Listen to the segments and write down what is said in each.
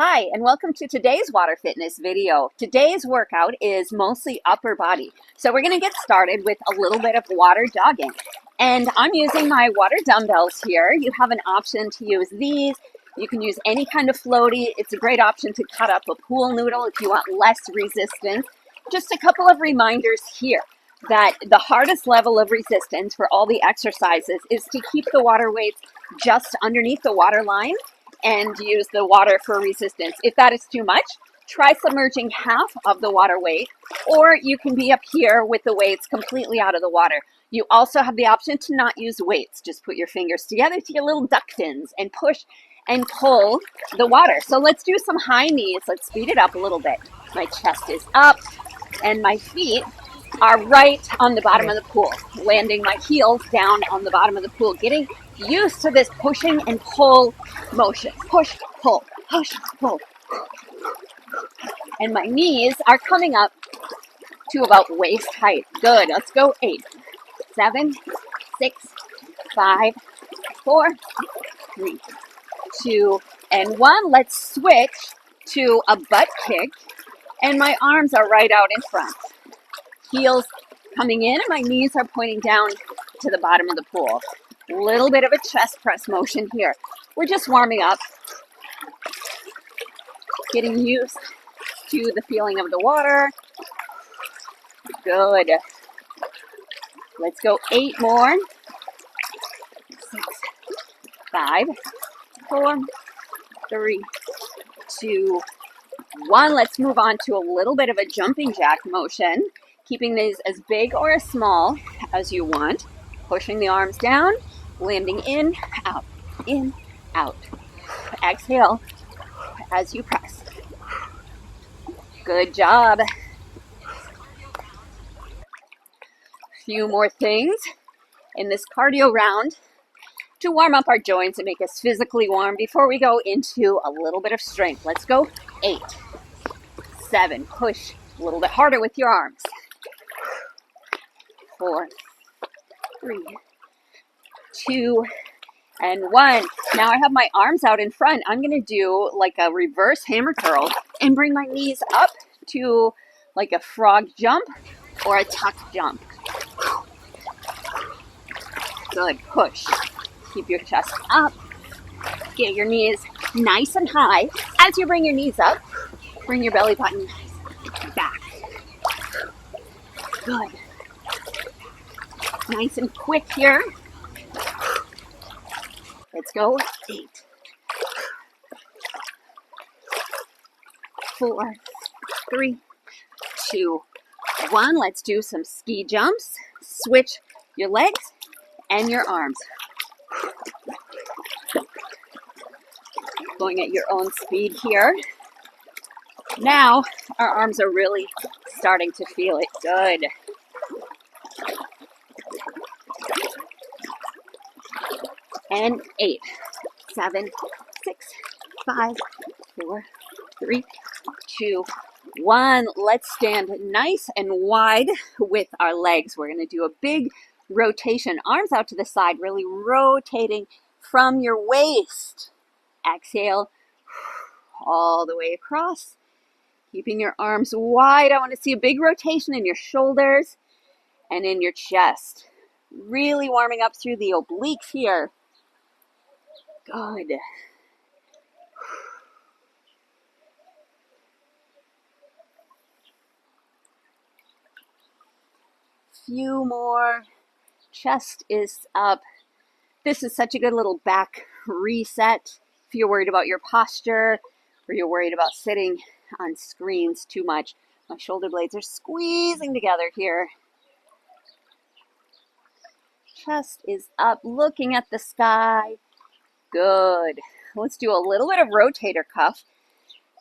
Hi, and welcome to today's water fitness video. Today's workout is mostly upper body. So we're going to get started with a little bit of water jogging. And I'm using my water dumbbells here. You have an option to use these. You can use any kind of floaty. It's a great option to cut up a pool noodle if you want less resistance. Just a couple of reminders here that the hardest level of resistance for all the exercises is to keep the water weights just underneath the water line and use the water for resistance. If that is too much, try submerging half of the water weight, or you can be up here with the weights completely out of the water. You also have the option to not use weights. Just put your fingers together to get little duck fins and push and pull the water. So let's do some high knees. Let's speed it up a little bit. My chest is up and my feet are right on the bottom of the pool, landing my heels down on the bottom of the pool, getting used to this pushing and pull motion. Push, pull, push, pull. And my knees are coming up to about waist height. Good. Let's go 8, 7, 6, 5, 4, 3, 2, and 1. Let's switch to a butt kick. And my arms are right out in front. Heels coming in and my knees are pointing down to the bottom of the pool. A little bit of a chest press motion here. We're just warming up, getting used to the feeling of the water. Good. Let's go 8 more. 6, 5, 4, 3, 2, 1. Let's move on to a little bit of a jumping jack motion. Keeping these as big or as small as you want. Pushing the arms down, landing in, out, out. Exhale as you press. Good job. Few more things in this cardio round to warm up our joints and make us physically warm before we go into a little bit of strength. Let's go 8, 7, push a little bit harder with your arms. 4, 3, 2, and 1. Now I have my arms out in front. I'm going to do like a reverse hammer curl and bring my knees up to like a frog jump or a tuck jump. Good. Push. Keep your chest up. Get your knees nice and high. As you bring your knees up, bring your belly button back. Good. Nice and quick here. Let's go 8, 4, 3, 2, 1. Let's do some ski jumps. Switch your legs and your arms. Going at your own speed here. Now our arms are really starting to feel it. Good. And 8, 7, 6, 5, 4, 3, 2, 1. Let's stand nice and wide with our legs. We're going to do a big rotation. Arms out to the side, really rotating from your waist. Exhale all the way across. Keeping your arms wide. I want to see a big rotation in your shoulders and in your chest. Really warming up through the obliques here. Good. Few more. Chest is up. This is such a good little back reset. If you're worried about your posture or you're worried about sitting on screens too much. My shoulder blades are squeezing together here. Chest is up, looking at the sky. Good. Let's do a little bit of rotator cuff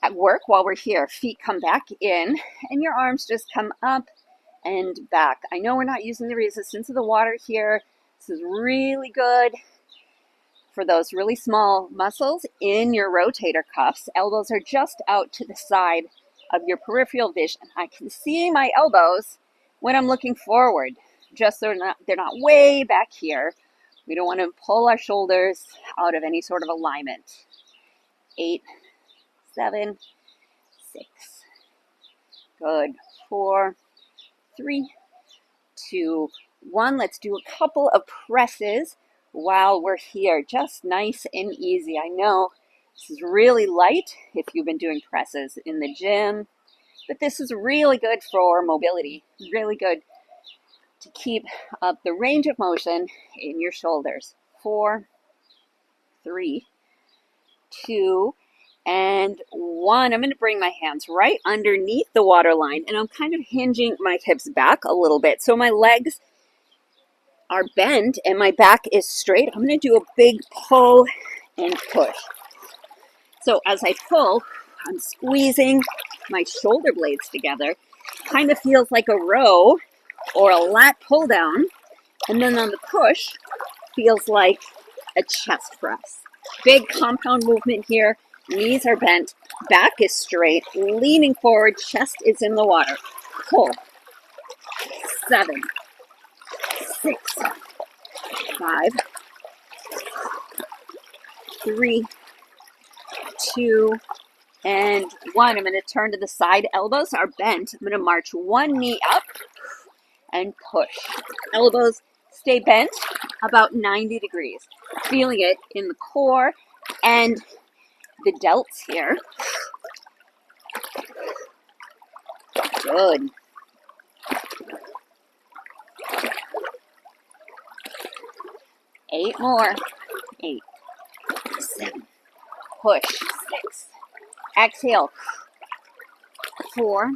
at work while we're here. Feet come back in and your arms just come up and back. I know we're not using the resistance of the water here. This is really good for those really small muscles in your rotator cuffs. Elbows are just out to the side of your peripheral vision. I can see my elbows when I'm looking forward, just so they're not way back here. We don't want to pull our shoulders out of any sort of alignment. 8, 7, 6. Good. 4, 3, 2, 1. Let's do a couple of presses while we're here. Just nice and easy. I know this is really light if you've been doing presses in the gym, but this is really good for mobility. Really good to keep up the range of motion in your shoulders. 4, 3, 2, and 1. I'm going to bring my hands right underneath the water line, and I'm kind of hinging my hips back a little bit so my legs are bent and my back is straight. I'm going to do a big pull and push. So as I pull, I'm squeezing my shoulder blades together. Kind of feels like a row or a lat pull down. And then on the push, feels like a chest press. Big compound movement here. Knees are bent. Back is straight. Leaning forward. Chest is in the water. Pull. 7, 6, 5, 3, 2, and 1. I'm going to turn to the side. Elbows are bent. I'm going to march one knee up and push. Elbows stay bent about 90 degrees. Feeling it in the core and the delts here. Good. 8 more. 8, 7. Push. 6. Exhale. 4,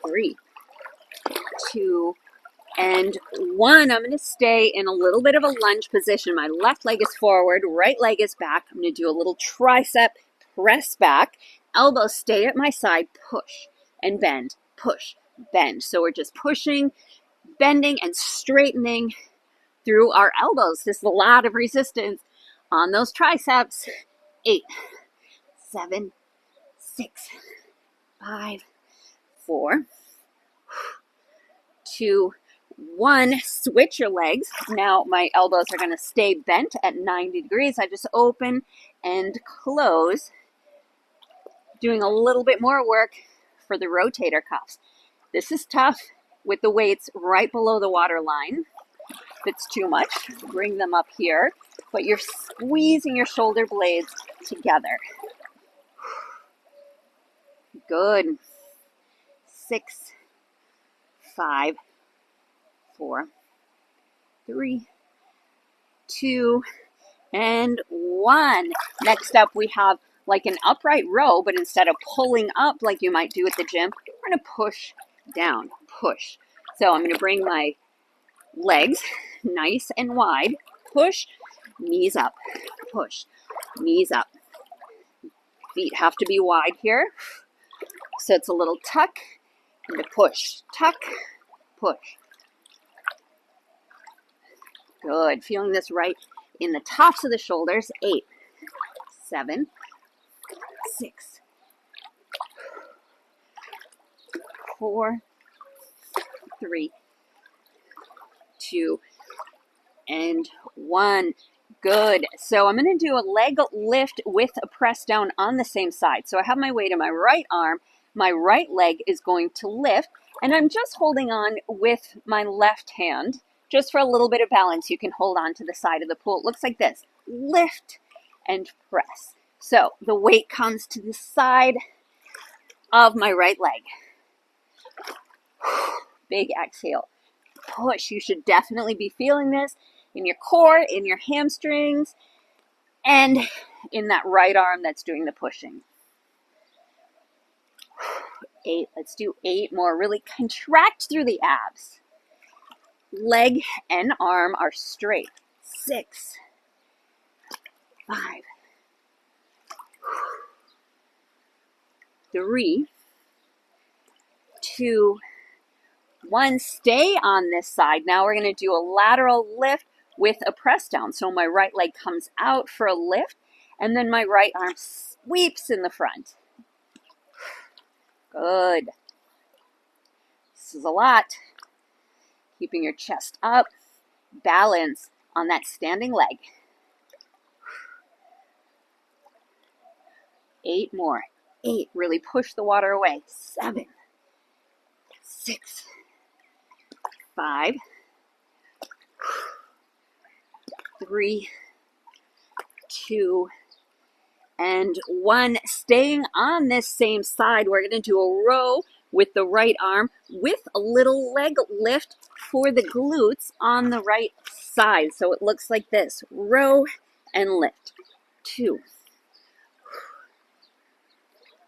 3, 2, and 1. I'm going to stay in a little bit of a lunge position. My left leg is forward, right leg is back. I'm going to do a little tricep press back. Elbows stay at my side. Push and bend. Push, bend. So we're just pushing, bending, and straightening through our elbows. There's a lot of resistance on those triceps. 8, 7, 6, 5, 4, 2, 1. Switch your legs. Now my elbows are going to stay bent at 90 degrees. I just open and close, doing a little bit more work for the rotator cuffs. This is tough with the weights right below the water line. If it's too much, bring them up here, but you're squeezing your shoulder blades together. Good. 6, 5, 4, 3, 2, and 1. Next up, we have like an upright row, but instead of pulling up like you might do at the gym, we're going to push down, push. So I'm going to bring my legs nice and wide, push, knees up, push, knees up. Feet have to be wide here. So it's a little tuck and a push, tuck, push. Good. Feeling this right in the tops of the shoulders. 8, 7, 6, 4, 3, 2, and 1. Good. So I'm going to do a leg lift with a press down on the same side. So I have my weight in my right arm. My right leg is going to lift, and I'm just holding on with my left hand. Just for a little bit of balance, you can hold on to the side of the pool. It looks like this. Lift and press. So the weight comes to the side of my right leg. Big exhale. Push. You should definitely be feeling this in your core, in your hamstrings, and in that right arm that's doing the pushing. 8. Let's do 8 more. Really contract through the abs. Leg and arm are straight. 6, 5, 3, 2, 1. Stay on this side. Now we're going to do a lateral lift with a press down. So my right leg comes out for a lift, and then my right arm sweeps in the front. Good. This is a lot. Keeping your chest up. Balance on that standing leg. 8 more. 8, really push the water away. 7, 6, 5, 3, 2, and 1. Staying on this same side, we're going to do a row with the right arm with a little leg lift for the glutes on the right side. So it looks like this, row and lift. 2.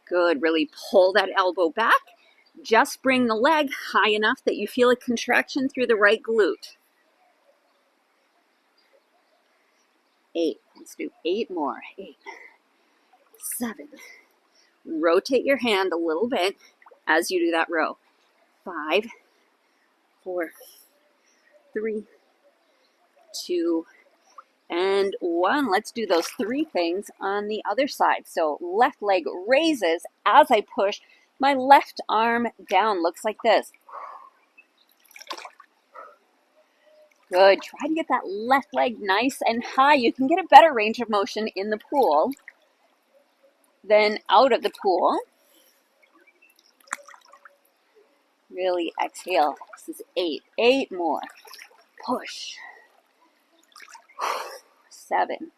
Good, really pull that elbow back. Just bring the leg high enough that you feel a contraction through the right glute. 8, let's do 8 more. 8, 7, rotate your hand a little bit as you do that row. 5, 4, 3, 2, and 1. Let's do those 3 things on the other side. So left leg raises as I push my left arm down. Looks like this. Good. Try to get that left leg nice and high. You can get a better range of motion in the pool than out of the pool. Really exhale. This is 8. 8 more. Push. 7,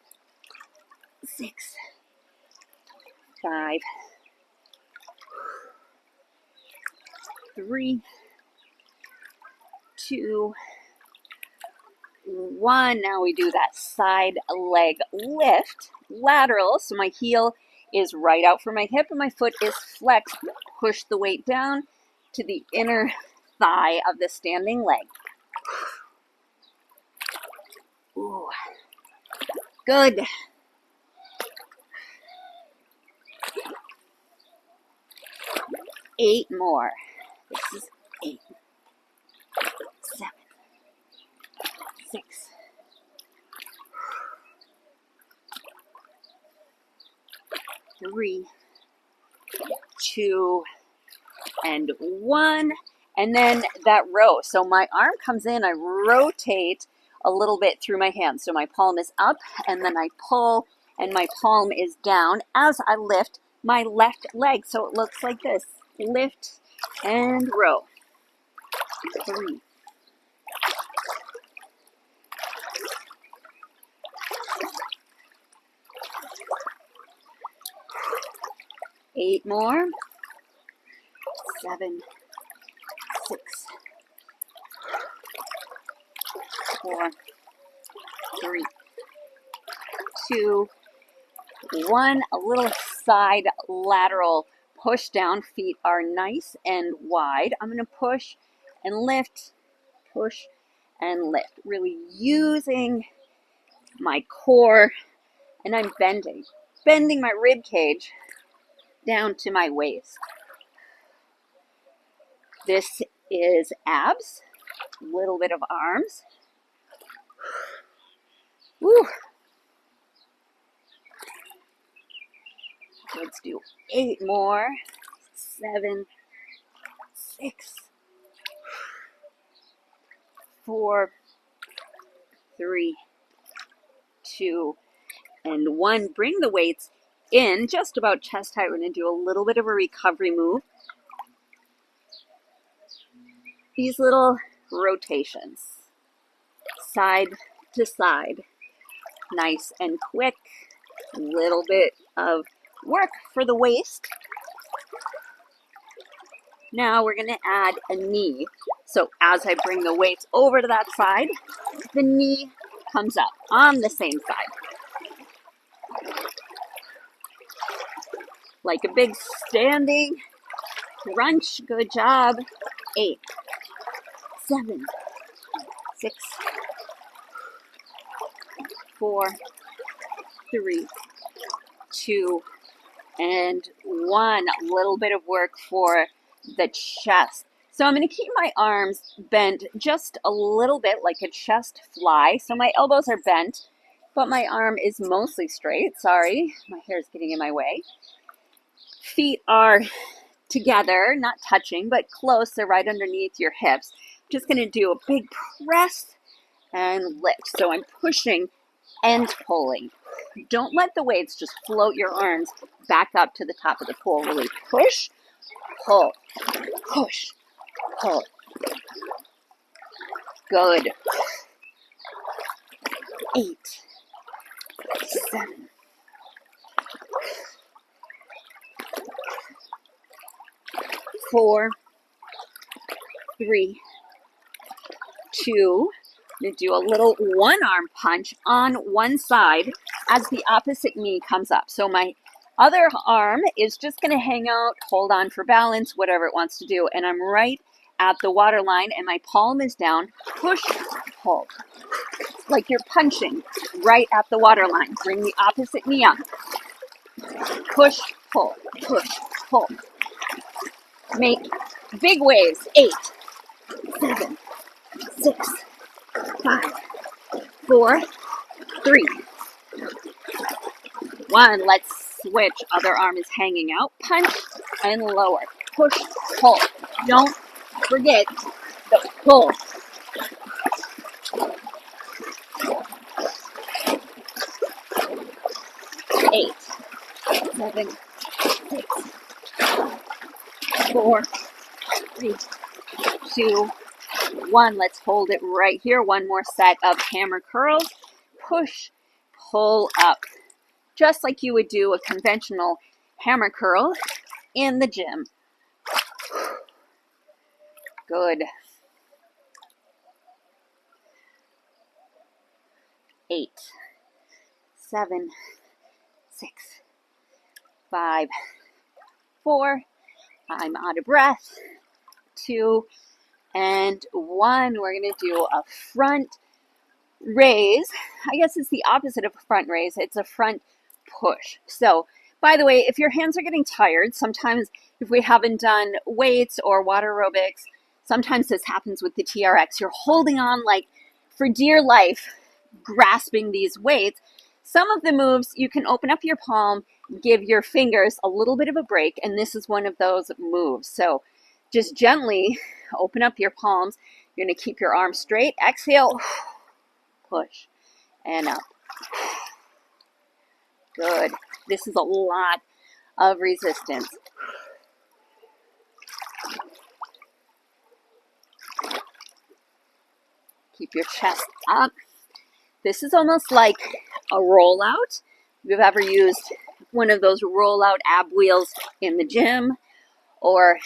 6, 5, 3, 2, 1. Now we do that side leg lift, lateral. So my heel is right out from my hip and my foot is flexed. Push the weight down to the inner thigh of the standing leg. Ooh. Good. 8 more. This is 8, 7, 6, 3, 2, and 1. And then that row. So my arm comes in, I rotate a little bit through my hand. So my palm is up and then I pull and my palm is down as I lift my left leg. So it looks like this. Lift and row. 3, 8 more. 7, 6, 4, 3, 2, 1. A little side lateral push down. Feet are nice and wide. I'm going to push and lift, push and lift. Really using my core, and I'm bending my rib cage down to my waist. This is abs, a little bit of arms. Woo. Let's do 8 more. 7, 6, 4, 3, 2, and 1. Bring the weights in just about chest height. We're going to do a little bit of a recovery move. These little rotations, side to side, nice and quick. A little bit of work for the waist. Now we're going to add a knee. So as I bring the weights over to that side, the knee comes up on the same side. Like a big standing crunch. Good job. 8, 7, 6, 4, 3, 2, and 1. A little bit of work for the chest. So I'm going to keep my arms bent just a little bit like a chest fly. So my elbows are bent, but my arm is mostly straight. Sorry, my hair is getting in my way. Feet are together, not touching, but close. They're right underneath your hips. Just going to do a big press and lift. So I'm pushing and pulling. Don't let the weights just float your arms back up to the top of the pool. Really push, pull, push, pull. Good. 8, 7, 4, 3, 2. I'm going to do a little one arm punch on one side as the opposite knee comes up. So my other arm is just going to hang out, hold on for balance, whatever it wants to do. And I'm right at the water line and my palm is down. Push, pull. Like you're punching right at the water line. Bring the opposite knee up. Push, pull, push, pull. Make big waves. 8, 7, 6, 5, 4, 3, 1. Let's switch. Other arm is hanging out. Punch and lower. Push, pull. Don't forget the pull. 8, 7, 6, 4, 3, 2, 1. Let's hold it right here. One more set of hammer curls. Push, pull up. Just like you would do a conventional hammer curl in the gym. Good. 8, 7, 6, 5, 4. I'm out of breath. 2 and 1. We're going to do a front raise. I guess it's the opposite of a front raise. It's a front push. So, by the way, if your hands are getting tired, sometimes if we haven't done weights or water aerobics, sometimes this happens with the TRX. You're holding on like for dear life, grasping these weights. Some of the moves, you can open up your palm, give your fingers a little bit of a break, and this is one of those moves. So just gently open up your palms. You're going to keep your arms straight. Exhale, push, and up. Good. This is a lot of resistance. Keep your chest up. This is almost like a rollout. If you've ever used one of those rollout ab wheels in the gym or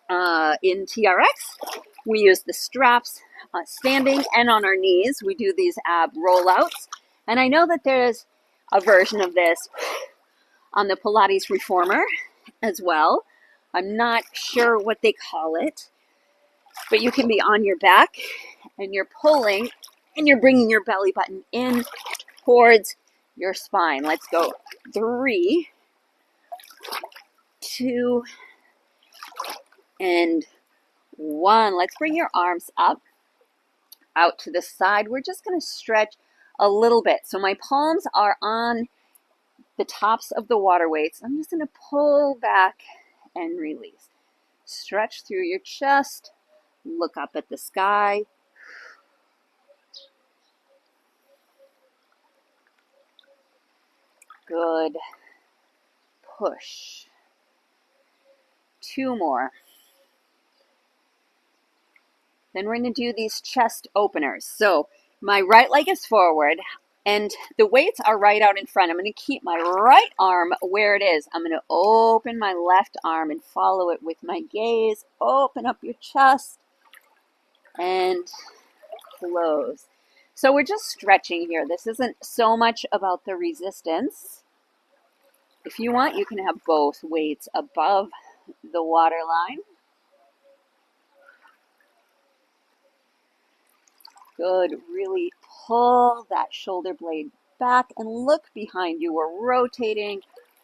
in TRX, we use the straps standing and on our knees. We do these ab rollouts. And I know that there's a version of this on the Pilates Reformer as well. I'm not sure what they call it, but you can be on your back and you're pulling and you're bringing your belly button in towards your spine. Let's go. 3, 2, and 1. Let's bring your arms up, out to the side. We're just going to stretch a little bit. So my palms are on the tops of the water weights. I'm just going to pull back and release. Stretch through your chest. Look up at the sky. Good. Push. 2 more. Then we're going to do these chest openers. So my right leg is forward and the weights are right out in front. I'm going to keep my right arm where it is. I'm going to open my left arm and follow it with my gaze. Open up your chest and close. So we're just stretching here. This isn't so much about the resistance. If you want, you can have both weights above the water line. Good. Really pull that shoulder blade back and look behind you. We're rotating.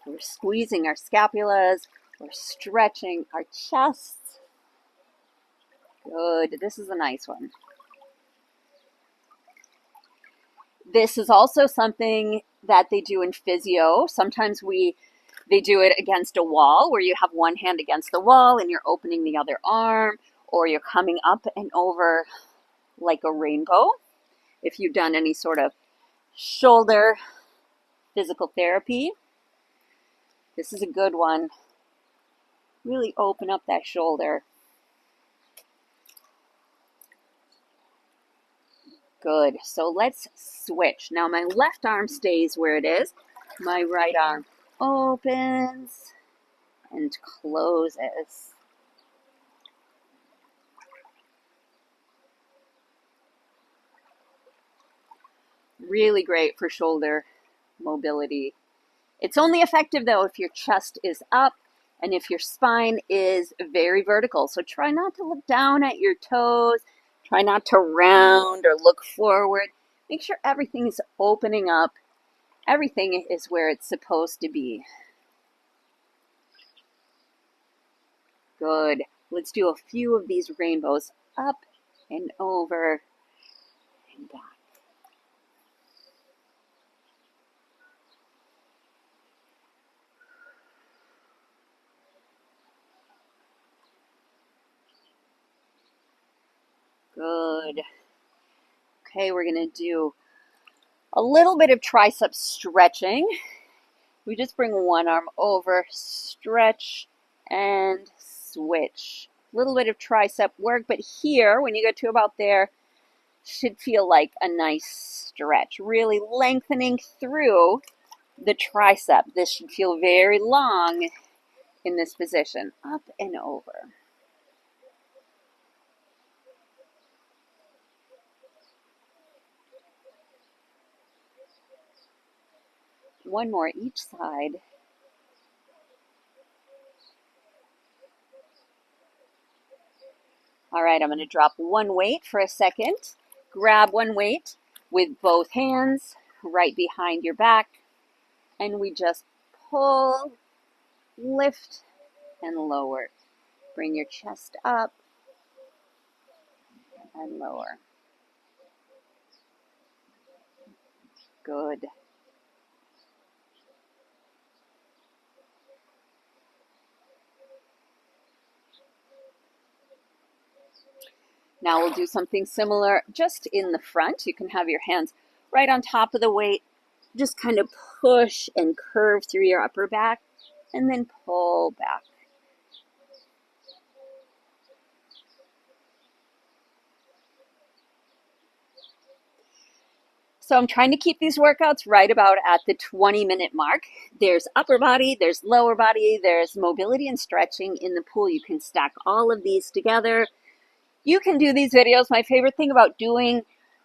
We're squeezing our scapulas. We're stretching our chests. Good. This is a nice one. This is also something that they do in physio. Sometimes they do it against a wall where you have one hand against the wall and you're opening the other arm, or you're coming up and over like a rainbow. If you've done any sort of shoulder physical therapy. This is a good one. Really open up that shoulder. Good. So let's switch. Now my left arm stays where it is. My right arm opens and closes. Really great for shoulder mobility. It's only effective though if your chest is up and if your spine is very vertical. So try not to look down at your toes. Try not to round or look forward. Make sure everything is opening up. Everything is where it's supposed to be. Good. Let's do a few of these rainbows up and over and back. Good. Okay, we're going to do a little bit of tricep stretching. We just bring one arm over, stretch, and switch. A little bit of tricep work, but here, when you get to about there, should feel like a nice stretch. Really lengthening through the tricep. This should feel very long in this position. Up and over. One more each side. All right, I'm going to drop one weight for a second. Grab one weight with both hands right behind your back, and we just pull, lift, and lower. Bring your chest up and lower. Good. Now we'll do something similar just in the front. You can have your hands right on top of the weight. Just kind of push and curve through your upper back and then pull back. So I'm trying to keep these workouts right about at the 20-minute mark. There's upper body, there's lower body, there's mobility and stretching in the pool. You can stack all of these together. You can do these videos. My favorite thing about doing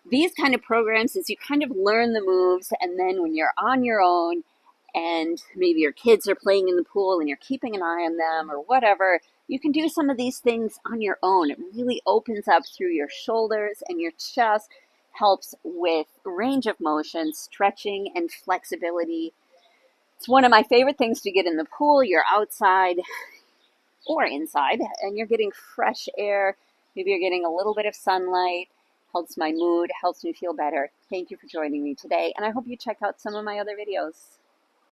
these kind of programs is you kind of learn the moves, and then when you're on your own and maybe your kids are playing in the pool and you're keeping an eye on them or whatever, you can do some of these things on your own. It really opens up through your shoulders and your chest, helps with range of motion, stretching, and flexibility. It's one of my favorite things to get in the pool. You're outside or inside and you're getting fresh air. Maybe you're getting a little bit of sunlight. Helps my mood, helps me feel better. Thank you for joining me today, and I hope you check out some of my other videos.